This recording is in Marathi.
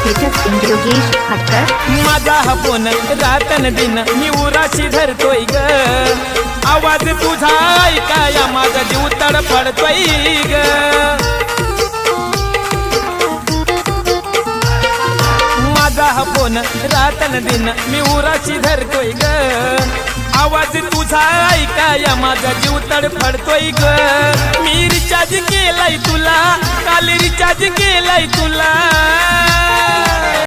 स्टेटस योगेश हक्कर। माझा हा फोन रातन दिन मी उराशी धरतोय ग, आवाज तुझा ऐकाया माझा जीव तडफडतोय ग। माझा हा फोन रातन दिन मी उराशी धरतोय ग, आवाज तुझा ऐकाया माझा जीव तडफडतोय ग। मी रिचार्ज केलाय तुला, काल रिचार्ज केलाय तुला,